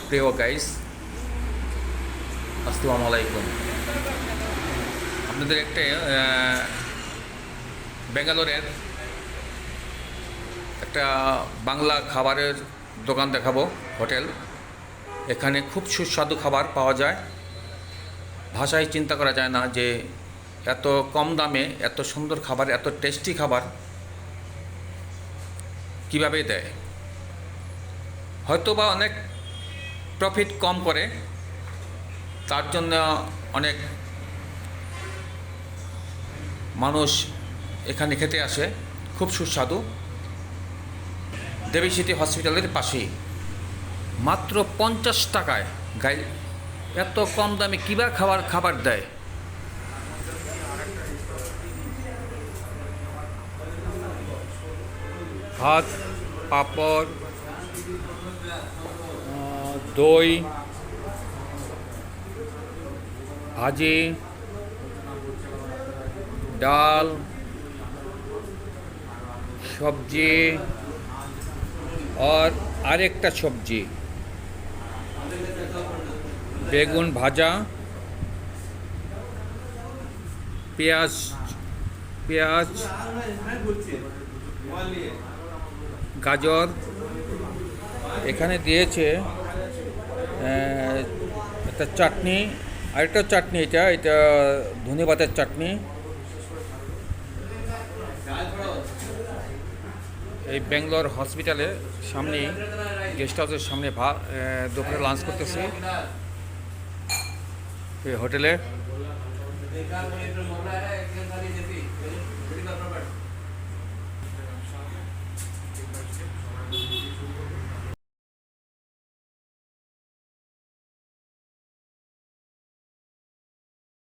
প্রিয় গাইস, আসসালামু আলাইকুম। আপনাদের একটা ব্যাঙ্গালোরের একটা বাংলা খাবারের দোকান দেখাবো, হোটেল। এখানে খুব সুস্বাদু খাবার পাওয়া যায়। ভাষায় চিন্তা করা যায় না যে এত কম দামে এত সুন্দর খাবার, এত টেস্টি খাবার কিভাবে দেয়। হয়তো বা অনেক প্রফিট কম করে, তার জন্য অনেক মানুষ এখানে খেতে আসে। খুব সুস্বাদু। দেবী সিটি হসপিটালের পাশেই, মাত্র 50 টাকায় গাই এত কম দামে কিবা খাবার দেয়। ভাত, পাঁপড়, দই, ভাজি, ডাল, সবজি और আরেকটা সবজি, বেগুন ভাজা, পেঁয়াজ পেঁয়াজ গাজর এখানে দিয়েছে। একটা চাটনি, আরেকটা চাটনি, এটা ধনেপাতার চাটনি। এই ব্যাঙ্গালোর হসপিটালের সামনে, গেস্ট হাউসের সামনে দুপুরে লাঞ্চ করতেছি এই হোটেলে।